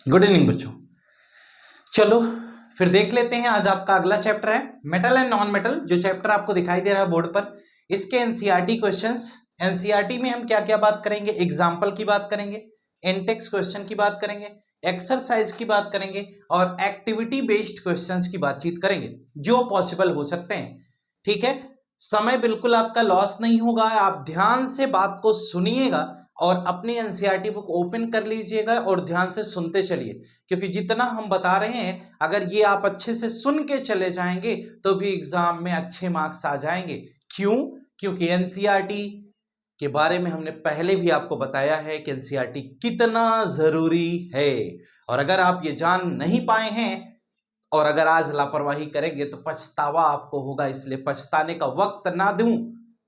Good evening बच्चों। चलो फिर देख लेते हैं। आज आपका अगला चैप्टर है मेटल एंड नॉन मेटल। जो चैप्टर आपको दिखाई दे रहा है बोर्ड पर, इसके एनसीईआरटी क्वेश्चंस। एनसीईआरटी में हम क्या क्या बात करेंगे? एग्जाम्पल की बात करेंगे, इनटेक्स क्वेश्चन की बात करेंगे, एक्सरसाइज की बात करेंगे और एक्टिविटी बेस्ड क्वेश्चंस की बातचीत करेंगे जो पॉसिबल हो सकते हैं। ठीक है, समय बिल्कुल आपका लॉस नहीं होगा। आप ध्यान से बात को सुनिएगा और अपनी एनसीईआरटी बुक ओपन कर लीजिएगा और ध्यान से सुनते चलिए, क्योंकि जितना हम बता रहे हैं अगर ये आप अच्छे से सुन के चले जाएंगे तो भी एग्जाम में अच्छे मार्क्स आ जाएंगे। क्यों? क्योंकि एनसीईआरटी के बारे में हमने पहले भी आपको बताया है कि एनसीईआरटी कितना जरूरी है। और अगर आप ये जान नहीं पाए हैं और अगर आज लापरवाही करेंगे तो पछतावा आपको होगा। इसलिए पछताने का वक्त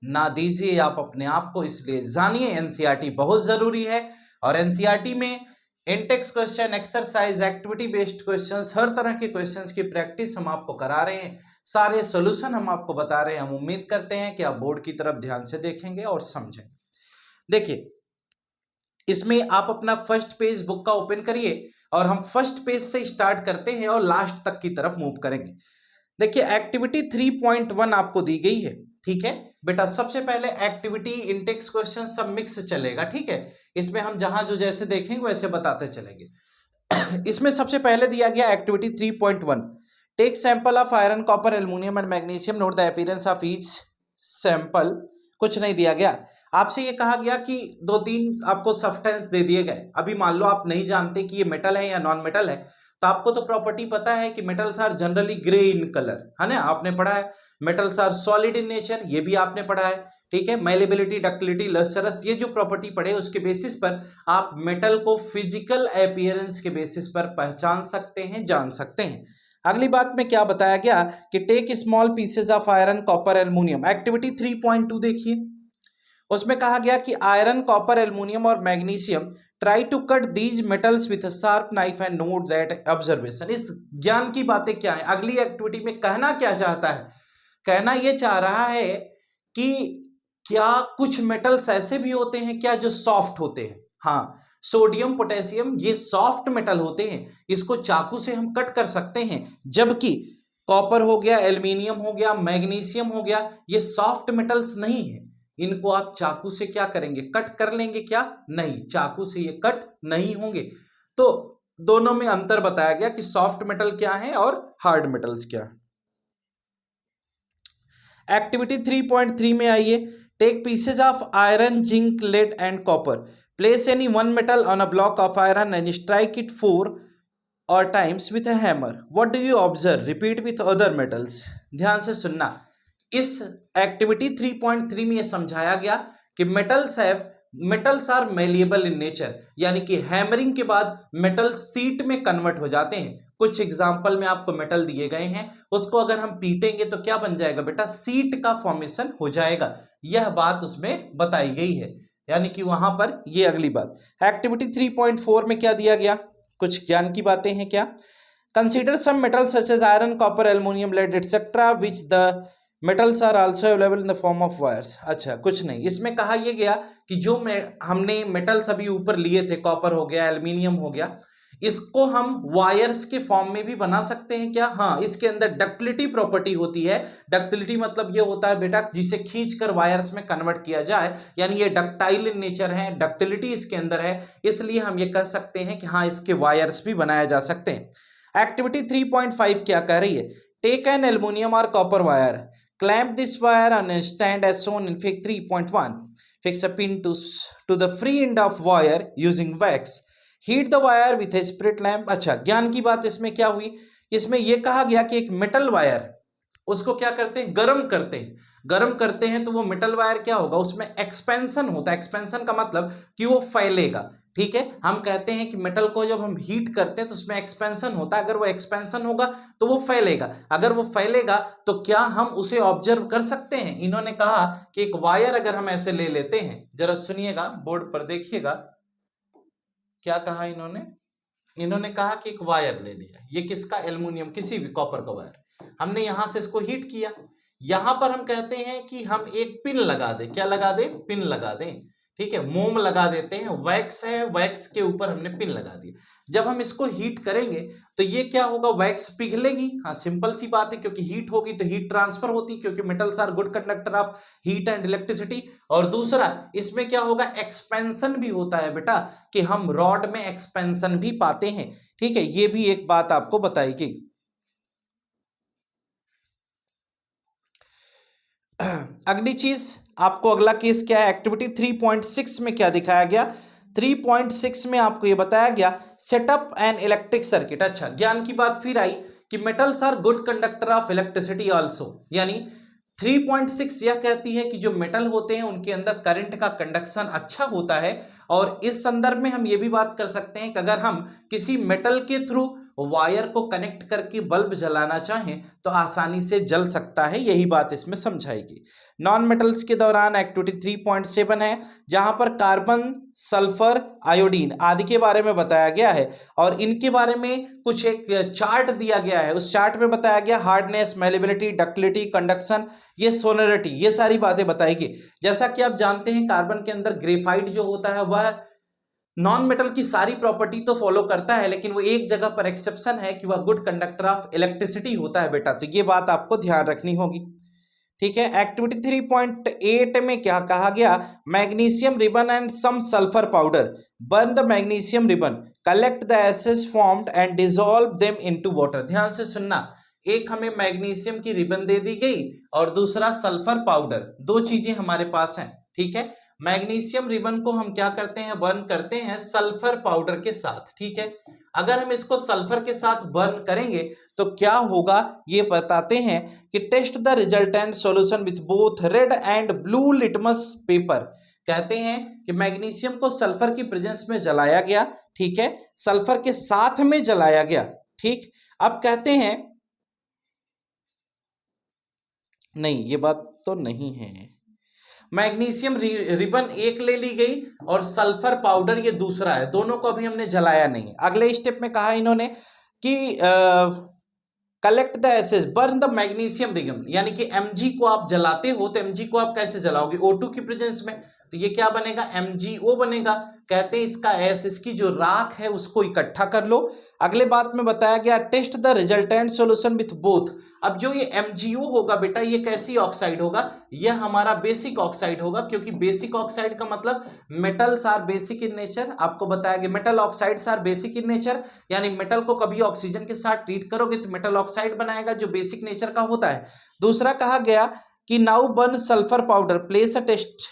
ना दीजिए आप अपने आप को। इसलिए जानिए एनसीईआरटी बहुत जरूरी है। और एनसीईआरटी में in text question, exercise, activity based questions, हर तरह के क्वेश्चंस की प्रैक्टिस हम आपको करा रहे हैं। सारे सॉल्यूशन हम आपको बता रहे हैं। हम उम्मीद करते हैं कि आप बोर्ड की तरफ ध्यान से देखेंगे और समझेंगे। देखिए, इसमें आप अपना फर्स्ट पेज बुक का ओपन करिए और हम फर्स्ट पेज से स्टार्ट करते हैं और लास्ट तक की तरफ मूव करेंगे। देखिए, एक्टिविटी 3.1 आपको दी गई है। ठीक है बेटा, सबसे पहले एक्टिविटी, इंटेक्स क्वेश्चन सब मिक्स चलेगा। ठीक है, इसमें हम जहां जो जैसे देखेंगे वैसे बताते चलेंगे। इसमें सबसे पहले दिया गया activity 3.1, take sample of iron, copper, aluminium and magnesium, note the appearance of each sample. कुछ नहीं दिया गया। आपसे ये कहा गया कि दो तीन आपको सब्सटेंस दे दिए गए। अभी मान लो आप नहीं जानते कि ये मेटल है या नॉन मेटल है, तो आपको तो प्रॉपर्टी पता है कि metals are generally grey in colour, है ना, आपने पढ़ा है। Metals are solid in nature, ये भी आपने पढ़ा है। ठीक है, मेलेबिलिटी, डक्टिलिटी, लस्टरस, ये जो प्रॉपर्टी पढ़े उसके बेसिस पर आप मेटल को फिजिकल अपीयरेंस के बेसिस पर पहचान सकते हैं, जान सकते हैं। अगली बात में क्या बताया गया कि take small pieces of iron, copper, aluminium. Activity 3.2 देखिए, उसमें कहा गया कि आयरन, कॉपर, एल्युमिनियम और magnesium, try to cut these metals with a sharp knife and note that observation. इस ज्ञान की बातें क्या है? अगली एक्टिविटी में कहना क्या चाहता है? कहना यह चाह रहा है कि क्या कुछ मेटल्स ऐसे भी होते हैं क्या जो सॉफ्ट होते हैं? हाँ, सोडियम, पोटेशियम, ये सॉफ्ट मेटल होते हैं, इसको चाकू से हम कट कर सकते हैं। जबकि कॉपर हो गया, एल्युमिनियम हो गया, मैग्नीशियम हो गया, ये सॉफ्ट मेटल्स नहीं है। इनको आप चाकू से क्या करेंगे? कट कर लेंगे क्या? नहीं, चाकू से ये कट नहीं होंगे। तो दोनों में अंतर बताया गया कि सॉफ्ट मेटल क्या है और हार्ड मेटल्स क्या है। एक्टिविटी 3.3 में आइए, take pieces of iron, zinc, lead and copper, place any one metal on a block of iron and strike it 4 or times with a hammer. What do you observe? Repeat with other metals. ध्यान से सुनना। इस activity 3.3 में यह समझाया गया कि metals are malleable in nature, यानी कि हैमरिंग के बाद मेटल सीट में कन्वर्ट हो जाते हैं। कुछ एग्जाम्पल में आपको मेटल दिए गए हैं, उसको अगर हम पीटेंगे तो क्या बन जाएगा बेटा? सीट का फॉर्मेशन हो जाएगा। यह बात उसमें बताई गई है, यानी कि वहां पर यह अगली बात। एक्टिविटी 3.4 में क्या दिया गया? कुछ ज्ञान की बातें हैं क्या? Consider some metals such as iron, copper, aluminium, lead etcetera which the metals are also available in the form of wires. अच्छा, कुछ नहीं। इसमें कहा यह गया कि जो हमने मेटल्स अभी ऊपर लिए थे, कॉपर हो गया, एल्युमिनियम हो गया, इसको हम वायर्स के फॉर्म में भी बना सकते हैं क्या? हाँ, इसके अंदर डक्टिलिटी प्रॉपर्टी होती है। डक्टिलिटी मतलब ये होता है बेटा जिसे खींचकर वायर्स में कन्वर्ट किया जाए, यानी ये डक्टाइल इन नेचर है, डक्टिलिटी इसके अंदर है। इसलिए हम ये कह सकते हैं कि हाँ, इसके वायर्स भी बनाए जा सकते हैं। एक्टिविटी 3.5 क्या कह रही है? टेक एन एल्युमिनियम और copper wire, clamp this wire on a stand as shown in fig 3.1. Fix a pin to the free end of wire using wax. Heat the wire with a spirit lamp. अच्छा, ज्ञान की बात इसमें क्या हुई? इसमें यह कहा गया कि एक मेटल वायर, उसको क्या करते हैं? गर्म करते हैं। गर्म करते हैं तो वो मेटल वायर क्या होगा? उसमें एक्सपेंशन होता है। एक्सपेंशन का मतलब कि वो फैलेगा। ठीक है, हम कहते हैं कि मेटल को जब हम हीट करते हैं तो उसमें एक्सपेंशन होता है। अगर वो एक्सपेंशन होगा तो वो फैलेगा। अगर वो फैलेगा तो क्या हम उसे ऑब्जर्व कर सकते हैं? इन्होंने कहा कि एक वायर अगर हम ऐसे ले लेते हैं, जरा सुनिएगा, बोर्ड पर देखिएगा क्या कहा इन्होंने। इन्होंने कहा कि एक वायर ले लिया, ये किसका? एल्युमिनियम, किसी भी कॉपर का वायर। हमने यहां से इसको हीट किया। यहां पर हम कहते हैं कि हम एक पिन लगा दें। क्या लगा दें? पिन लगा दें। ठीक है, मोम लगा देते हैं, वैक्स है, वैक्स के ऊपर हमने पिन लगा दिया। जब हम इसको हीट करेंगे तो ये क्या होगा, वैक्स पिघलेगी। हाँ, सिंपल सी बात है, क्योंकि हीट होगी तो हीट ट्रांसफर होती, क्योंकि metals are good conductor of heat and electricity. और दूसरा, इसमें क्या होगा, एक्सपेंशन भी होता है बेटा, कि हम रॉड में एक्सपेंशन भी पाते हैं। ठीक है, ये भी एक बात आपको बताई गई। अगली चीज आपको, अगला केस क्या है, एक्टिविटी 3.6 में क्या दिखाया गया, 3.6 में आपको ये बताया गया, सेटअप एन इलेक्ट्रिक सर्किट। अच्छा, ज्ञान की बात फिर आई कि metals are good conductor of electricity also, यानी 3.6 यह कहती है कि जो मेटल होते हैं उनके अंदर करंट का कंडक्शन अच्छा होता है। और इस संदर्भ में हम ये भी बात कर सकते हैं कि अगर हम किसी मेटल के थ्रू वायर को कनेक्ट करके बल्ब जलाना चाहें तो आसानी से जल सकता है, यही बात इसमें समझाएगी। नॉन मेटल्स के दौरान एक्टिविटी 3.7 है, जहां पर कार्बन, सल्फर, आयोडीन आदि के बारे में बताया गया है और इनके बारे में कुछ एक चार्ट दिया गया है। उस चार्ट में बताया गया हार्डनेस, मेलेबिलिटी, डक्टिलिटी, कंडक्शन, ये सोनरिटी, ये सारी बातें बताएगी। जैसा कि आप जानते हैं कार्बन के अंदर ग्रेफाइट जो होता है वह नॉन मेटल की सारी प्रॉपर्टी तो फॉलो करता है, लेकिन वो एक जगह पर एक्सेप्शन है कि वह गुड कंडक्टर ऑफ इलेक्ट्रिसिटी होता है बेटा, तो ये बात आपको ध्यान रखनी होगी। ठीक है, एक्टिविटी 3.8 में क्या कहा गया, magnesium ribbon and some sulphur powder, burn the magnesium ribbon, collect the ashes formed and dissolve them into water. ध्यान से सुनना, एक हमें मैग्नीशियम की रिबन दे दी गई और दूसरा सल्फर पाउडर, दो चीजें हमारे पास हैं। ठीक है, मैग्नीशियम रिबन को हम क्या करते हैं, बर्न करते हैं सल्फर पाउडर के साथ। ठीक है, अगर हम इसको सल्फर के साथ बर्न करेंगे तो क्या होगा ये बताते हैं कि test the resultant solution with both red and blue litmus paper. कहते हैं कि मैग्नीशियम को सल्फर की प्रेजेंस में जलाया गया, ठीक है, सल्फर के साथ में जलाया गया। ठीक, अब कहते हैं नहीं, ये बात तो नहीं है, मैग्नीशियम रिबन एक ले ली गई और सल्फर पाउडर ये दूसरा है, दोनों को अभी हमने जलाया नहीं। अगले स्टेप में कहा इन्होंने कि collect the ashes, burn the magnesium ribbon, यानी कि Mg को आप जलाते हो तो Mg को आप कैसे जलाओगे, O2 की प्रेजेंस में, तो ये क्या बनेगा, MgO बनेगा। कहते हैं इसका एस, इसकी जो राख है उसको इकट्ठा कर लो। अगले बात में बताया गया test the resultant solution with both. अब जो ये MgO होगा बेटा, ये कैसी ऑक्साइड होगा, यह हमारा बेसिक ऑक्साइड होगा, क्योंकि बेसिक ऑक्साइड का मतलब metals are basic in nature. आपको बताया गया metal oxides are basic in nature, यानी मेटल को कभी ऑक्सीजन के साथ ट्रीट करोगे तो मेटल ऑक्साइड बनाएगा जो बेसिक नेचर का होता है। दूसरा कहा गया कि now burn sulphur powder, place a test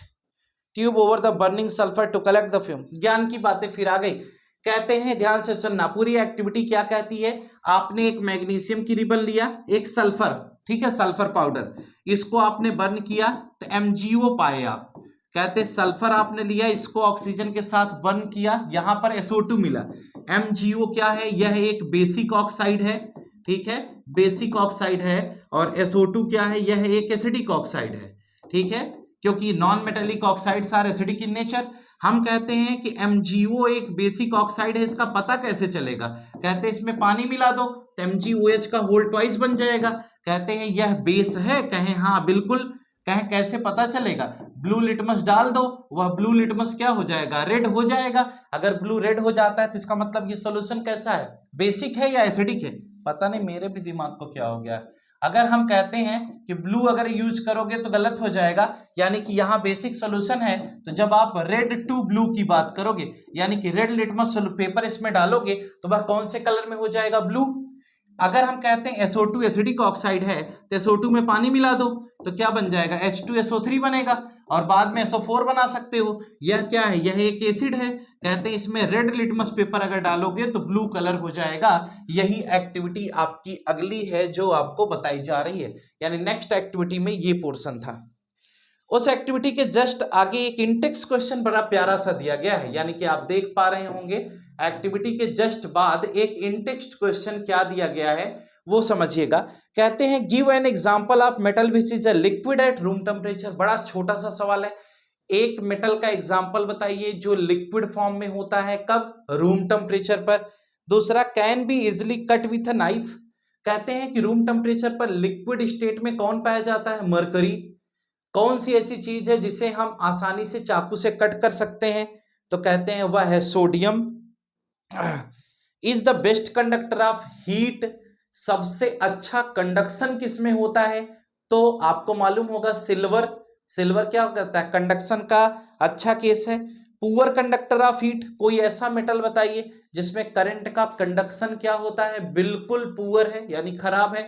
tube over the burning sulphur to collect the fume. ज्ञान की बातें फिर आ गई। कहते हैं ध्यान से सुनना, पूरी एक्टिविटी क्या कहती है, आपने एक मैग्नीशियम की रिबन लिया, एक सल्फर, ठीक है, सल्फर पाउडर, इसको आपने बर्न किया तो MgO पाए आप। कहते सल्फर आपने लिया, इसको ऑक्सीजन के साथ बर्न किया, यहां पर SO2 मिला। MgO क्या है, यह एक बेसिक ऑक्साइड है, ठीक है, बेसिक ऑक्साइड है। और SO2 क्या है, यह एक एसिडिक ऑक्साइड है। ठीक है, क्योंकि non metallic oxides are acidic in nature. हम कहते हैं कि MgO एक बेसिक ऑक्साइड है, इसका पता कैसे चलेगा, कहते हैं इसमें पानी मिला दो तो MgOH का होल ट्वाइस बन जाएगा। कहते हैं यह बेस है, कहें हाँ बिल्कुल, कहें कैसे पता चलेगा, ब्लू लिटमस डाल दो, वह ब्लू लिटमस क्या हो जाएगा, रेड हो जाएगा। अगर ब्लू रेड हो जाता है तो इसका मतलब ये सोल्यूशन कैसा है, बेसिक है या एसिडिक है। पता नहीं मेरे भी दिमाग को क्या हो गया। अगर हम कहते हैं कि ब्लू अगर यूज करोगे तो गलत हो जाएगा, यानी कि यहाँ बेसिक सोल्यूशन है, तो जब आप रेड टू ब्लू की बात करोगे, यानी कि रेड लिटमस पेपर इसमें डालोगे तो वह कौन से कलर में हो जाएगा, ब्लू। अगर हम कहते हैं SO2 एसिडिक ऑक्साइड है तो SO2 में पानी मिला दो तो क्या बन जाएगा, H2SO3 बनेगा और बाद में SO4 बना सकते हो। यह क्या है, यह एक एसिड है। कहते हैं इसमें रेड लिटमस पेपर अगर डालोगे तो ब्लू कलर हो जाएगा। यही एक्टिविटी आपकी अगली है जो आपको बताई जा रही है, यानी नेक्स्ट एक्टिविटी में ये पोर्शन था। उस एक्टिविटी के जस्ट आगे एक इंटेक्स क्वेश्चन बड़ा प्यारा सा दिया गया है, यानी कि आप देख पा रहे होंगे एक्टिविटी के जस्ट बाद एक इंटेक्स्ट क्वेश्चन क्या दिया गया है वो समझिएगा। कहते हैं give an example of metal which is a liquid at room temperature. बड़ा छोटा सा सवाल है, एक मेटल का एग्जांपल बताइए जो लिक्विड फॉर्म में होता है, कब, रूम टेम्परेचर पर। दूसरा, can be easily cut with a knife. कहते हैं कि रूम टेम्परेचर पर लिक्विड स्टेट में कौन पाया जाता है, मरकरी। कौन सी ऐसी चीज है जिसे हम आसानी से चाकू से कट कर सकते हैं? तो कहते हैं वह है sodium. Is the best conductor of heat, सबसे अच्छा कंडक्शन किसमें होता है? तो आपको मालूम होगा सिल्वर। सिल्वर क्या करता है? कंडक्शन का अच्छा केस है। पुअर कंडक्टर ऑफ हीट, कोई ऐसा मेटल बताइए जिसमें करंट का कंडक्शन क्या होता है? बिल्कुल पुअर है, यानी खराब है।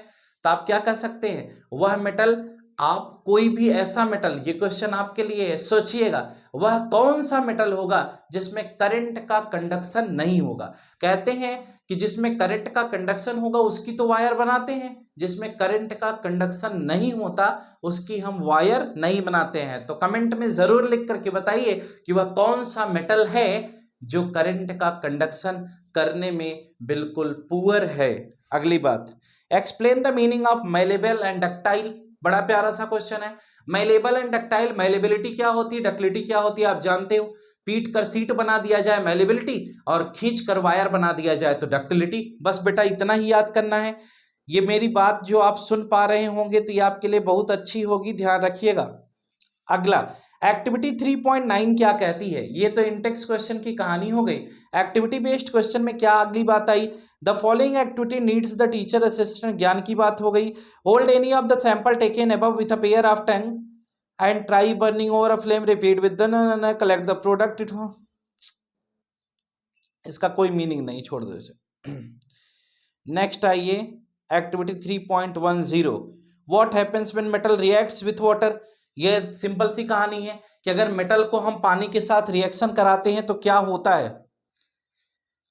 तो आप क्या कह सकते हैं? वह मेटल, आप कोई भी ऐसा मेटल, ये क्वेश्चन आपके लिए है, सोचिएगा वह कौन सा मेटल होगा जिसमें करंट का कंडक्शन नहीं होगा? कहते हैं कि जिसमें करंट का कंडक्शन होगा उसकी तो वायर बनाते हैं, जिसमें करंट का कंडक्शन नहीं होता उसकी हम वायर नहीं बनाते हैं। तो कमेंट में जरूर लिख करके बताइए कि वह कौन सा मेटल है जो करंट का कंडक्शन करने में बिल्कुल पुअर है। अगली बात, explain the meaning of malleable and ductile. बड़ा प्यारा सा क्वेश्चन है। मैलेबल एंड डक्टाइल, मैलेबिलिटी क्या होती है, डक्टिलिटी क्या होती है, आप जानते हो। पीट कर सीट बना दिया जाए मैलेबिलिटी, और खींच कर वायर बना दिया जाए तो डक्टिलिटी। बस बेटा इतना ही याद करना है। ये मेरी बात जो आप सुन पा रहे होंगे तो ये आपके लिए बहुत अच्छी होगी, ध्यान रखिएगा। अगला, एक्टिविटी 3.9 क्या कहती है? ये तो इंटेक्स क्वेश्चन की कहानी हो गई। एक्टिविटी बेस्ड क्वेश्चन में क्या अगली बात आई? The following activity needs the teacher assistant, ज्ञान की बात हो गई। Hold any of the sample taken above with a pair of tongs and try burning over a flame, repeat with the collect the product. इसका कोई meaning नहीं, छोड़ दो इसे। नेक्स्ट आइए activity 3.10, what happens when metal reacts with water. ये simple सी कहानी है कि अगर मेटल को हम पानी के साथ रिएक्शन कराते हैं तो क्या होता है।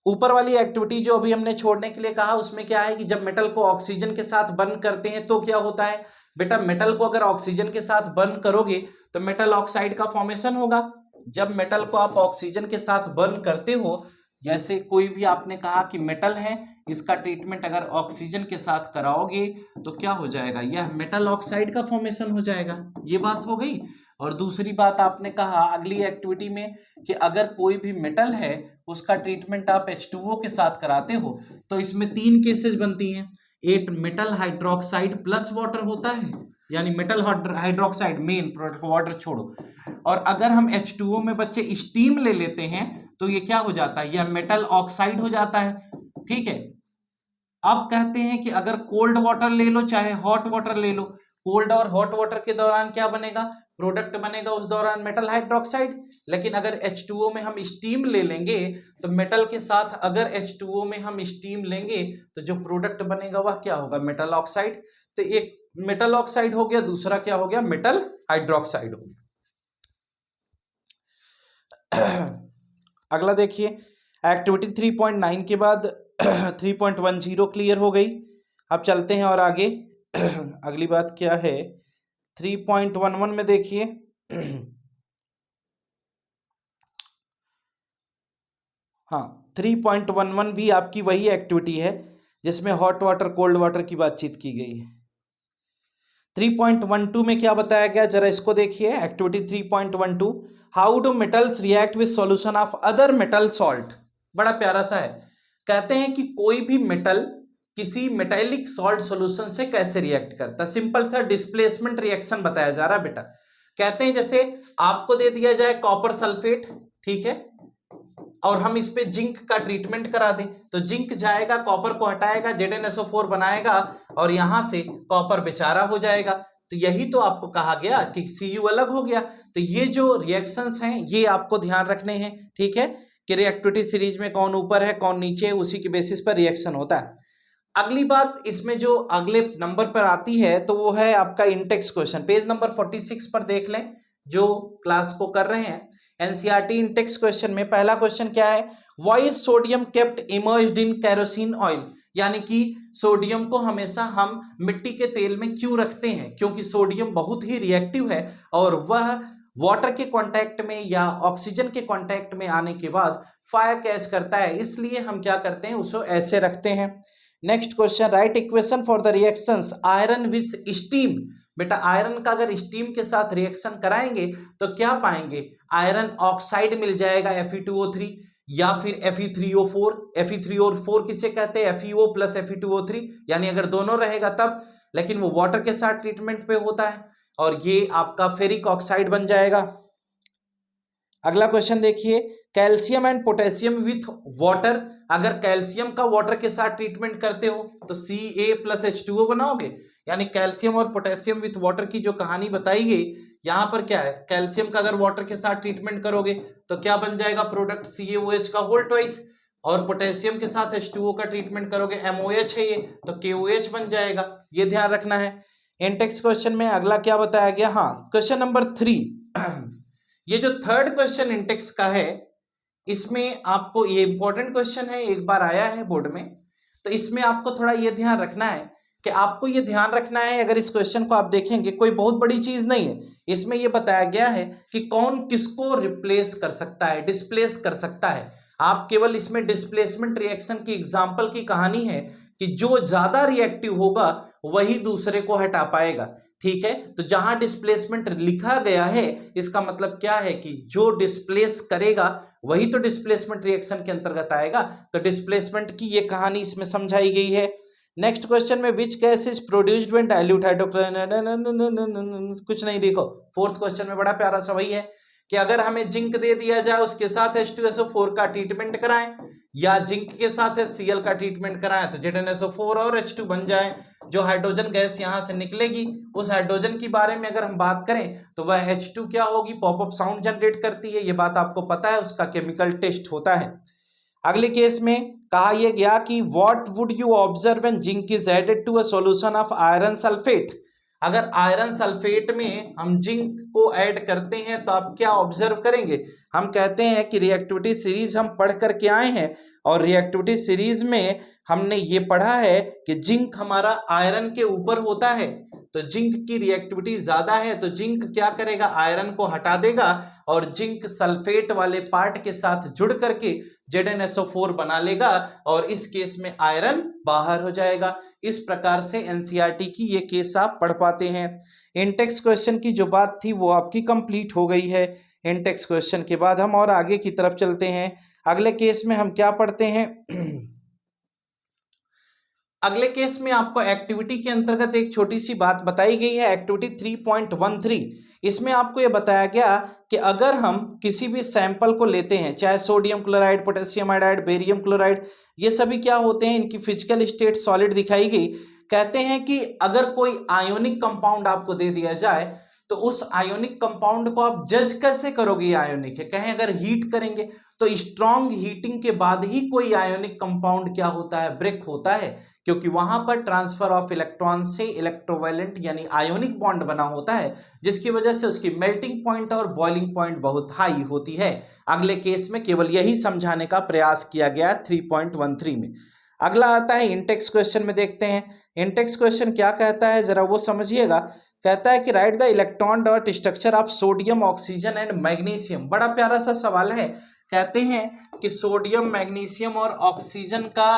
ऊपर वाली एक्टिविटी जो अभी हमने छोड़ने के लिए कहा उसमें क्या है कि जब मेटल को ऑक्सीजन के साथ बर्न करते हैं तो क्या होता है? बेटा मेटल को अगर ऑक्सीजन के साथ बर्न करोगे तो मेटल ऑक्साइड का फॉर्मेशन होगा। जब मेटल को आप ऑक्सीजन के साथ बर्न करते हो, जैसे कोई भी आपने कहा कि मेटल है, इसका ट्रीटमेंट अगर ऑक्सीजन के साथ कराओगे तो क्या हो जाएगा? यह मेटल ऑक्साइड का फॉर्मेशन हो जाएगा। ये बात हो गई। और दूसरी बात आपने कहा अगली एक्टिविटी में कि अगर कोई भी मेटल है उसका ट्रीटमेंट आप H2O के साथ कराते हो तो इसमें 3 केसेस बनती हैं। एक मेटल हाइड्रोक्साइड प्लस वाटर होता है, यानी metal hydroxide main product, water छोड़ो। और अगर हम H2O में बच्चे स्टीम ले लेते हैं तो ये क्या हो जाता है? यह मेटल ऑक्साइड हो जाता है। ठीक है। अब कहते हैं कि अगर कोल्ड वाटर ले लो चाहे हॉट वाटर ले लो, कोल्ड और हॉट वाटर के दौरान क्या बनेगा? प्रोडक्ट बनेगा उस दौरान मेटल हाइड्रोक्साइड। लेकिन अगर H2O में हम स्टीम ले लेंगे तो मेटल के साथ अगर H2O में हम स्टीम लेंगे तो जो प्रोडक्ट बनेगा वह क्या होगा? Metal oxide. तो एक मेटल ऑक्साइड हो गया, दूसरा क्या हो गया? मेटल हाइड्रोक्साइड हो गया। अगला देखिए एक्टिविटी 3.9 के बाद 3.10 क्लियर हो गई। अब चलते हैं और आगे। अगली बात क्या है 3.11 में देखिए। हाँ 3.11 भी आपकी वही एक्टिविटी है जिसमें हॉट वाटर कोल्ड वाटर की बातचीत की गई है। 3.12 में क्या बताया गया जरा इसको देखिए। Activity 3.12, how do metals react with solution of other metal salt. बड़ा प्यारा सा है। कहते हैं कि कोई भी मेटल किसी मेटेलिक सॉल्ट सॉल्यूशन से कैसे रिएक्ट करता है। सिंपल सा डिस्प्लेसमेंट रिएक्शन बताया जा रहा है बेटा। कहते हैं जैसे आपको दे दिया जाए कॉपर सल्फेट, ठीक है, और हम इस पे जिंक का ट्रीटमेंट करा दें तो जिंक जाएगा, कॉपर को हटाएगा, ZnSO4 बनाएगा और यहां से कॉपर बेचारा हो जाएगा। तो यही तो आपको कहा गया कि Cu अलग हो गया। तो ये जो रिएक्शंस हैं ये आपको ध्यान रखने हैं, ठीक है, कि रिएक्टिविटी सीरीज में कौन ऊपर है कौन नीचे है, उसी के बेसिस पर रिएक्शन होता है। अगली बात इसमें जो अगले नंबर पर आती है तो वो है आपका इंटेक्स क्वेश्चन। पेज नंबर 46 पर देख लें जो क्लास को कर रहे हैं। एनसीईआरटी इंटेक्स क्वेश्चन में पहला क्वेश्चन क्या है? Why is sodium kept emerged in kerosene oil, यानी कि सोडियम को हमेशा हम मिट्टी के तेल में क्यों रखते हैं? क्योंकि सोडियम बहुत ही रिएक्टिव है और वह वाटर के कांटेक्ट में या ऑक्सीजन के कांटेक्ट में आने के बाद फायर कैच करता है, इसलिए हम क्या करते हैं उसको ऐसे रखते हैं। Next question, right equation for the reactions iron with steam. बेटा आयरन का अगर स्टीम के साथ रिएक्शन कराएंगे तो क्या पाएंगे? आयरन ऑक्साइड मिल जाएगा Fe2O3 या फिर Fe3O4। Fe3O4 किसे कहते हैं? FeO प्लस Fe2O3, यानी अगर दोनों रहेगा तब, लेकिन वो वाटर के साथ ट्रीटमेंट पे होता है। और ये आपका फेरिक ऑक्साइड बन जाएगा। अगला क्वेश्चन देखिए, calcium and potassium with water, अगर कैल्शियम का वाटर के साथ ट्रीटमेंट करते हो तो Ca+H2O बनाओगे, यानी कैल्शियम और पोटेशियम विथ वाटर की जो कहानी बताई गई यहां पर क्या है, कैल्शियम का अगर वाटर के साथ ट्रीटमेंट करोगे तो क्या बन जाएगा प्रोडक्ट CaOH का होल ट्वाइस, और पोटेशियम के साथ H2O का ट्रीटमेंट करोगे MOH है ये तो KOH बन जाएगा, ये ध्यान रखना है। इंटेक्स क्वेश्चन में अगला क्या बताया गया, हाँ क्वेश्चन नंबर 3 ये जो थर्ड क्वेश्चन इंटेक्स का है इसमें आपको ये इंपॉर्टेंट क्वेश्चन है, एक बार आया है बोर्ड में, तो इसमें आपको थोड़ा ये ध्यान रखना है कि आपको ये ध्यान रखना है, अगर इस क्वेश्चन को आप देखेंगे कोई बहुत बड़ी चीज नहीं है, इसमें ये बताया गया है कि कौन किसको रिप्लेस कर सकता है, डिस्प्लेस कर सकता है। आप केवल इसमें डिस्प्लेसमेंट रिएक्शन की एग्जाम्पल की कहानी है कि जो ज्यादा रिएक्टिव होगा वही दूसरे को हटा पाएगा, ठीक है। तो जहां डिस्प्लेसमेंट लिखा गया है इसका मतलब क्या है कि जो डिस्प्लेस करेगा वही तो डिस्प्लेसमेंट रिएक्शन के अंतर्गत आएगा, तो डिस्प्लेसमेंट की ये कहानी इसमें समझाई गई है। नेक्स्ट क्वेश्चन में which gas is produced when dilute hydrochloride, कुछ नहीं, देखो फोर्थ क्वेश्चन में बड़ा प्यारा सा वही है कि अगर हमें जिंक दे दिया जाए उसके साथ H2SO4 का ट्रीटमेंट कराएं, या जिंक के साथ Cl का ट्रीटमेंट कराएं तो ZnSO4 और H2 बन जाए, जो हाइड्रोजन गैस यहां से निकलेगी उस हाइड्रोजन की बारे में अगर हम बात करें तो वह H2 क्या होगी, पॉपअप साउंड जनरेट करती है, ये बात आपको पता है, उसका केमिकल टेस्ट होता है। अगले केस में कहा यह गया कि what would you observe when zinc is added to a solution of iron sulphate, अगर आयरन सल्फेट में हम जिंक को ऐड करते हैं तो आप क्या ऑब्जर्व करेंगे। हम कहते हैं कि रिएक्टिविटी सीरीज हम पढ़ करके आए हैं और रिएक्टिविटी सीरीज में हमने ये पढ़ा है कि जिंक हमारा आयरन के ऊपर होता है, तो जिंक की रिएक्टिविटी ज्यादा है तो जिंक क्या करेगा, आयरन को हटा देगा और जिंक सल्फेट वाले पार्ट के साथ जुड़ करके ZnSO4 बना लेगा और इस केस में आयरन बाहर हो जाएगा। इस प्रकार से एनसीईआरटी की ये केस आप पढ़ पाते हैं। इंटेक्स क्वेश्चन की जो बात थी वो आपकी कंप्लीट हो गई है। इंटेक्स क्वेश्चन के बाद हम और आगे की तरफ चलते हैं। अगले केस में हम क्या पढ़ते हैं अगले केस में आपको एक्टिविटी के अंतर्गत एक छोटी सी बात बताई गई है, एक्टिविटी 3.13। इसमें आपको यह बताया गया कि अगर हम किसी भी सैंपल को लेते हैं, चाहे sodium chloride, potassium iodide, barium chloride, ये सभी क्या होते हैं, इनकी फिजिकल स्टेट सॉलिड दिखाई गई। कहते हैं कि अगर कोई आयोनिक कंपाउंड आपको दे दिया जाए तो उस आयोनिक कंपाउंड को आप जज कैसे करोगे ये आयोनिक है, कहें अगर हीट करेंगे तो स्ट्रॉन्ग हीटिंग के बाद ही कोई आयोनिक कंपाउंड क्या होता है, ब्रेक होता है, क्योंकि वहां पर ट्रांसफर ऑफ इलेक्ट्रॉन से इलेक्ट्रोवायलेंट यानी आयोनिक बॉन्ड बना होता है, जिसकी वजह से उसकी मेल्टिंग पॉइंट और बॉइलिंग पॉइंट बहुत हाई होती है। अगले केस में केवल यही समझाने का प्रयास किया गया 3.13 में। अगला आता है इंटेक्स क्वेश्चन में, देखते हैं इंटेक्स क्वेश्चन क्या कहता है, जरा वो समझिएगा। कहता है कि right the electron dot structure of sodium, oxygen and magnesium. बड़ा प्यारा सा सवाल है। कहते हैं कि सोडियम, मैग्नीशियम और ऑक्सीजन का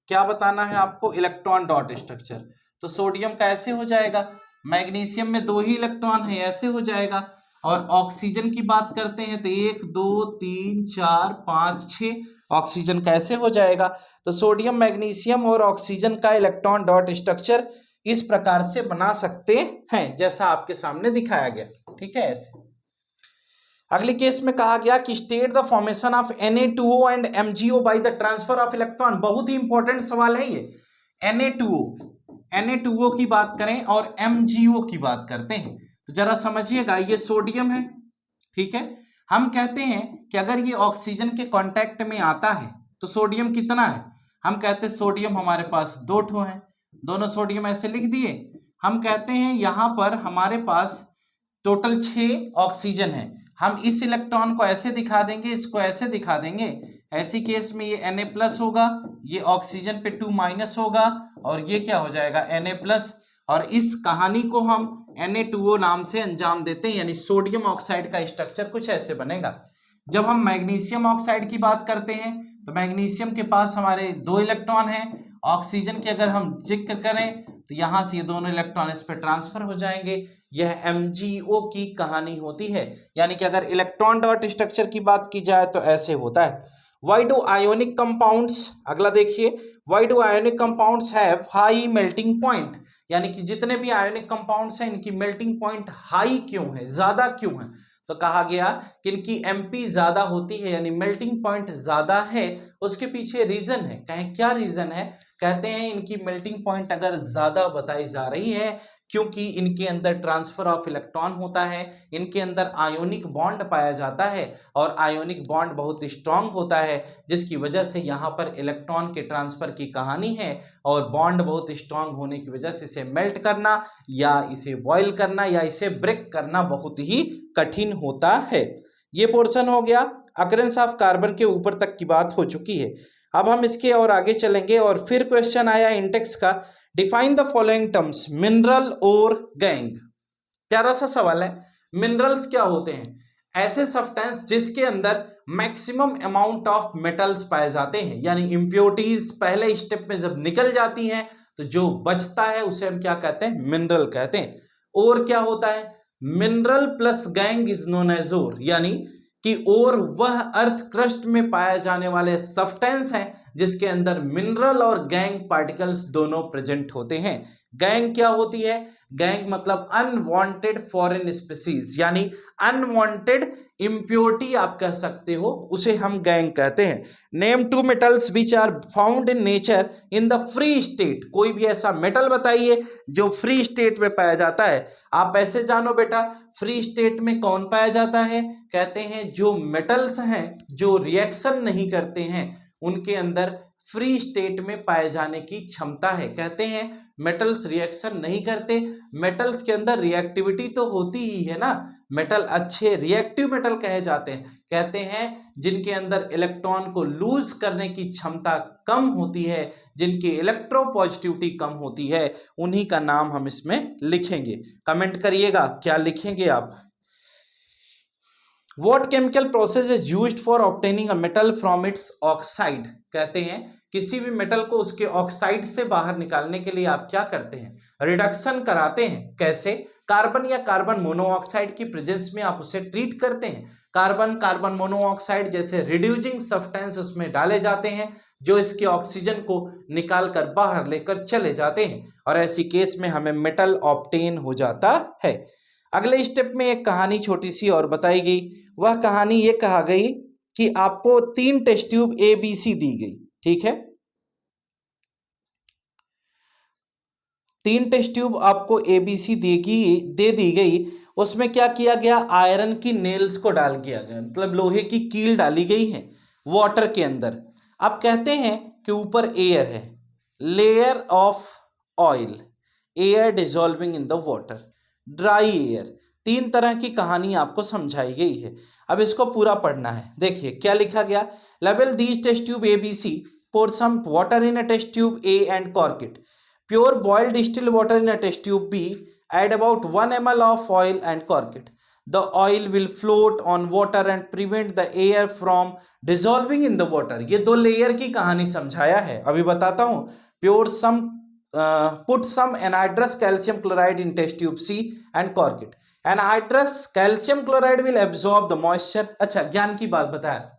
क्या बताना है आपको, इलेक्ट्रॉन डॉट स्ट्रक्चर। तो सोडियम का ऐसे हो जाएगा, मैग्नीशियम में 2 ही इलेक्ट्रॉन है, ऐसे हो जाएगा, और ऑक्सीजन की बात करते हैं तो 1 2 3 4 5 6 ऑक्सीजन कैसे हो जाएगा। तो सोडियम, मैग्नीशियम और ऑक्सीजन का इलेक्ट्रॉन डॉट स्ट्रक्चर इस प्रकार से बना सकते हैं जैसा आपके सामने दिखाया गया, ठीक है ऐसे। अगले केस में कहा गया कि state the formation of Na2O and MgO by the transfer of electron. बहुत ही इंपॉर्टेंट सवाल है ये। Na2O की बात करें और MgO की बात करते हैं तो जरा समझिएगा, ये सोडियम है, ठीक है। हम कहते हैं कि अगर ये ऑक्सीजन के कांटेक्ट में आता है तो सोडियम कितना है, हम कहते हैं सोडियम हमारे पास 2 ठो है, दोनों सोडियम ऐसे लिख दिए। हम कहते हैं यहां पर हमारे पास टोटल 6 ऑक्सीजन है, हम इस इलेक्ट्रॉन को ऐसे दिखा देंगे, इसको ऐसे दिखा देंगे। ऐसी केस में ये Na+ होगा, ये ऑक्सीजन पे 2- होगा और ये क्या हो जाएगा Na+, और इस कहानी को हम Na2O नाम से अंजाम देते हैं, यानी सोडियम ऑक्साइड का स्ट्रक्चर कुछ ऐसे बनेगा। जब हम मैग्नीशियम ऑक्साइड की बात करते हैं तो मैग्नीशियम के पास हमारे 2 इलेक्ट्रॉन हैं, ऑक्सीजन के अगर हम जिक्र करें तो यहां से ये दोनों इलेक्ट्रॉन इस पर ट्रांसफर हो जाएंगे। यह MgO की कहानी होती है, यानी कि अगर इलेक्ट्रॉन डॉट स्ट्रक्चर की बात की जाए तो ऐसे होता है। Why do ionic compounds, अगला देखिए, why do ionic compounds have high melting point, यानी कि जितने भी आयोनिक कंपाउंड्स हैं इनकी मेल्टिंग पॉइंट हाई क्यों है, ज्यादा क्यों है, तो कहा गया कि इनकी एमपी ज्यादा होती है यानी मेल्टिंग पॉइंट ज्यादा है। उसके पीछे रीजन है, कहें क्या रीजन है, कहते हैं इनकी मेल्टिंग पॉइंट अगर ज्यादा बताई जा रही है क्योंकि इनके अंदर ट्रांसफर ऑफ इलेक्ट्रॉन होता है, इनके अंदर आयोनिक बॉन्ड पाया जाता है और आयोनिक बॉन्ड बहुत स्ट्रांग होता है, जिसकी वजह से यहाँ पर इलेक्ट्रॉन के ट्रांसफर की कहानी है और बॉन्ड बहुत स्ट्रांग होने की वजह से इसे मेल्ट करना या इसे बॉयल करना या इसे ब्रेक करना बहुत ही कठिन होता है। ये पोर्शन हो गया, अकरेंस ऑफ कार्बन के ऊपर तक की बात हो चुकी है। अब हम इसके और आगे चलेंगे और फिर क्वेश्चन आया इंडेक्स का, define the following terms mineral और गैंग। प्यारा सा सवाल है, मिनरल्स क्या होते हैं, ऐसे सब्सटेंस जिसके अंदर मैक्सिमम अमाउंट ऑफ मेटल्स पाए जाते हैं, यानी इंप्योरिटीज पहले स्टेप में जब निकल जाती हैं तो जो बचता है उसे हम क्या कहते हैं, मिनरल कहते हैं। और क्या होता है, mineral plus gangue is known as ore, यानी कि और वह अर्थ क्रस्ट में पाए जाने वाले सब्सटेंस हैं जिसके अंदर मिनरल और गैंग पार्टिकल्स दोनों प्रेजेंट होते हैं। गैंग क्या होती है, गैंग मतलब अनवांटेड फॉरेन स्पीसीज, यानी अनवांटेड इंप्योरिटी आप कह सकते हो, उसे हम गैंग कहते हैं। Name two metals which are found in nature in the free state, कोई भी ऐसा मेटल बताइए जो फ्री स्टेट में पाया जाता है। आप ऐसे जानो बेटा, फ्री स्टेट में कौन पाया जाता है, कहते हैं जो मेटल्स हैं जो रिएक्शन नहीं करते हैं उनके अंदर फ्री स्टेट में पाए जाने की क्षमता है। कहते हैं मेटल्स रिएक्शन नहीं करते, मेटल्स के अंदर रिएक्टिविटी तो होती ही है ना, मेटल अच्छे रिएक्टिव मेटल कहे जाते हैं। कहते हैं जिनके अंदर इलेक्ट्रॉन को लूज करने की क्षमता कम होती है, जिनकी इलेक्ट्रोपॉजिटिविटी कम होती है, उन्हीं का नाम हम इसमें लिखेंगे। कमेंट करिएगा क्या लिखेंगे आप। What chemical process is used for obtaining a metal from its oxide? कहते हैं किसी भी मेटल को उसके ऑक्साइड से बाहर निकालने के लिए आप क्या करते हैं, रिडक्शन कराते हैं। कैसे, कार्बन या कार्बन मोनोऑक्साइड की प्रेजेंस में आप उसे ट्रीट करते हैं। कार्बन मोनोऑक्साइड जैसे रिड्यूसिंग सब्सटेंस उसमें डाले जाते हैं जो इसके ऑक्सीजन को निकाल कर बाहर लेकर चले जाते हैं और ऐसी केस में हमें मेटल ऑब्टेन हो जाता है। अगले स्टेप में एक कहानी छोटी सी और बताई गई, वह कहानी ये कहा गई कि आपको 3 टेस्ट ट्यूब ABC दी गई, ठीक है, 3 टेस्ट ट्यूब आपको ABC दे दी गई। उसमें क्या किया गया, आयरन की नेल्स को डाल दिया गया, मतलब लोहे की कील डाली गई है वाटर के अंदर। अब कहते हैं कि ऊपर एयर है, layer of oil, air dissolving in the water, dry air, 3 तरह की कहानी आपको समझाई गई है। अब इसको पूरा पढ़ना है। देखिए क्या लिखा गया, लेवल these test tube ABC, pour some water in a test tube A and cork it, pure boiled distilled water in a test tube B, add about 1 ml of oil and cork it. The oil will float on water and prevent the air from dissolving in the water. ये 2 layer की कहानी समझाया है, अभी बताता हूँ। Pure some put some anhydrous calcium chloride in test tube C and cork it. Anhydrous calcium chloride will absorb the moisture. अच्छा, ज्ञान की बात बताया।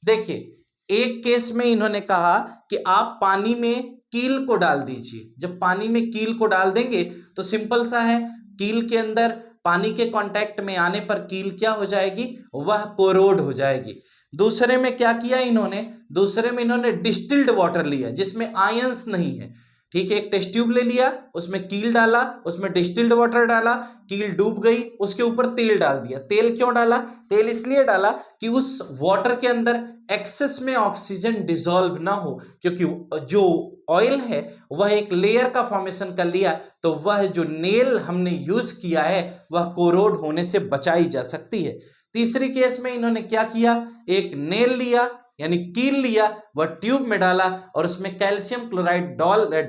देखिए एक केस में इन्होंने कहा कि आप पानी में कील को डाल दीजिए। जब पानी में कील को डाल देंगे तो सिंपल सा है, कील के अंदर पानी के कांटेक्ट में आने पर कील क्या हो जाएगी, वह कोरोड हो जाएगी। दूसरे में क्या किया इन्होंने, दूसरे में इन्होंने डिस्टिल्ड वाटर लिया जिसमें आयंस नहीं है, ठीक है। एक टेस्ट ट्यूब ले लिया, उसमें कील डाला, उसमें डिस्टिल्ड वाटर डाला, कील डूब गई, उसके ऊपर तेल डाल दिया। तेल क्यों डाला, तेल इसलिए डाला कि उस वाटर के अंदर एक्सेस में ऑक्सीजन डिसॉल्व ना हो, क्योंकि जो ऑयल है वह एक लेयर का फॉर्मेशन कर लिया तो वह जो नेल हमने यूज किया है वह कोरोड होने से बचाई जा सकती है। तीसरी केस में इन्होंने क्या किया, एक नेल लिया यानी कील लिया, वह ट्यूब में डाला और उसमें कैल्शियम क्लोराइड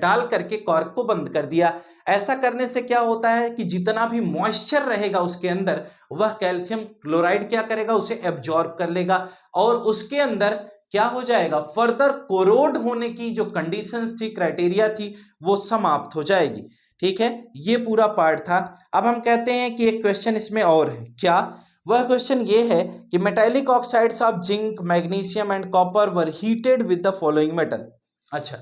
डाल करके कॉर्क को बंद कर दिया। ऐसा करने से क्या होता है कि जितना भी मॉइस्चर रहेगा उसके अंदर वह कैल्शियम क्लोराइड क्या करेगा, उसे एब्जॉर्ब कर लेगा और उसके अंदर क्या हो जाएगा, फर्दर कोरोड होने की जो कंडीशंस थी, क्राइटेरिया थी, वो समाप्त हो जाएगी। ठीक है, ये पूरा पार्ट था। अब हम कहते हैं कि एक क्वेश्चन इसमें और है, क्या वह क्वेश्चन ये है कि metallic oxides of zinc, magnesium and copper were heated with the following metal. अच्छा,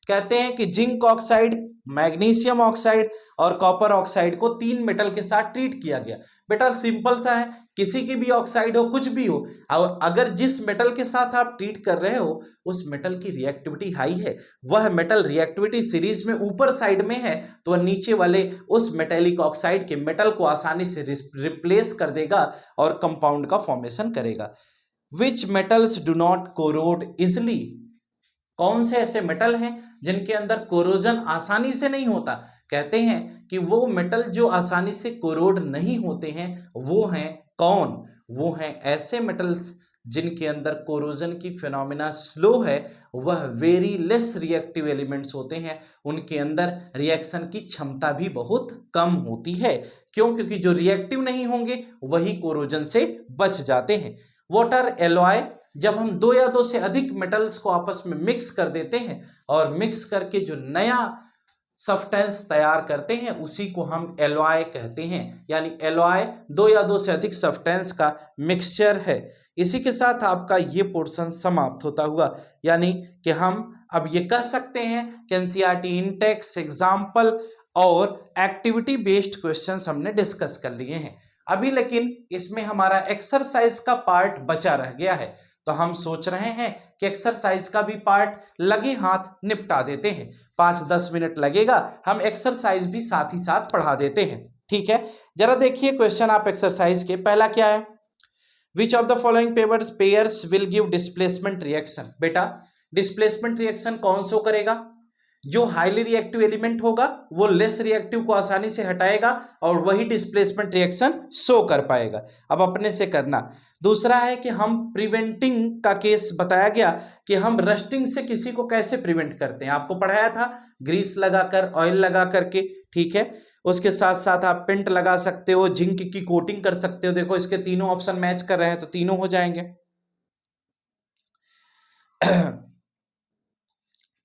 कहते हैं कि जिंक ऑक्साइड, मैग्नीशियम ऑक्साइड और कॉपर ऑक्साइड को 3 मेटल के साथ ट्रीट किया गया। बेटा सिंपल सा है, किसी की भी ऑक्साइड हो, कुछ भी हो, और अगर जिस मेटल के साथ आप ट्रीट कर रहे हो उस मेटल की रिएक्टिविटी हाई है, वह मेटल रिएक्टिविटी सीरीज में ऊपर साइड में है, तो वह नीचे वाले उस मेटेलिक ऑक्साइड के मेटल को आसानी से रिप्लेस कर देगा और कंपाउंड का फॉर्मेशन करेगा। Which metals do not corrode easily? कौन से ऐसे मेटल हैं जिनके अंदर कोरोजन आसानी से नहीं होता? कहते हैं कि वो मेटल जो आसानी से कोरोड नहीं होते हैं वो हैं कौन? वो हैं ऐसे मेटल्स जिनके अंदर कोरोजन की फिनोमिना स्लो है, वह वेरी लेस रिएक्टिव एलिमेंट्स होते हैं, उनके अंदर रिएक्शन की क्षमता भी बहुत कम होती है। क्यों? क्योंकि जो रिएक्टिव नहीं होंगे वही कोरोजन से बच जाते हैं। What are alloy? जब हम दो या दो से अधिक मेटल्स को आपस में मिक्स कर देते हैं और मिक्स करके जो नया सब्सटेंस तैयार करते हैं उसी को हम एलॉय कहते हैं। यानी एलॉय दो या दो से अधिक सब्सटेंस का मिक्सचर है। इसी के साथ आपका ये पोर्शन समाप्त होता हुआ, यानी कि हम अब ये कह सकते हैं कि एनसीईआरटी इंटेक्स एग्जाम्पल और एक्टिविटी बेस्ड क्वेश्चंस हमने डिस्कस कर लिए हैं अभी, लेकिन इसमें हमारा एक्सरसाइज का पार्ट बचा रह गया है, तो हम सोच रहे हैं कि एक्सरसाइज का भी पार्ट लगे हाथ निपटा देते हैं। 5-10 मिनट लगेगा, हम एक्सरसाइज भी साथ ही साथ पढ़ा देते हैं। ठीक है, जरा देखिए क्वेश्चन आप एक्सरसाइज के। पहला क्या है? Which of the following pairs will give displacement reaction? बेटा डिस्प्लेसमेंट रिएक्शन कौन सो करेगा? जो हाईली रिएक्टिव एलिमेंट होगा वो लेस रिएक्टिव को आसानी से हटाएगा और वही डिस्प्लेसमेंट रिएक्शन शो कर पाएगा। अब अपने से करना। दूसरा है कि हम प्रिवेंटिंग का केस बताया गया कि हम रस्टिंग से किसी को कैसे प्रिवेंट करते हैं, आपको पढ़ाया था, ग्रीस लगाकर, ऑयल लगा करके। ठीक है, उसके साथ साथ आप पेंट लगा सकते हो, जिंक की कोटिंग कर सकते हो। देखो इसके तीनों ऑप्शन मैच कर रहे हैं तो तीनों हो जाएंगे।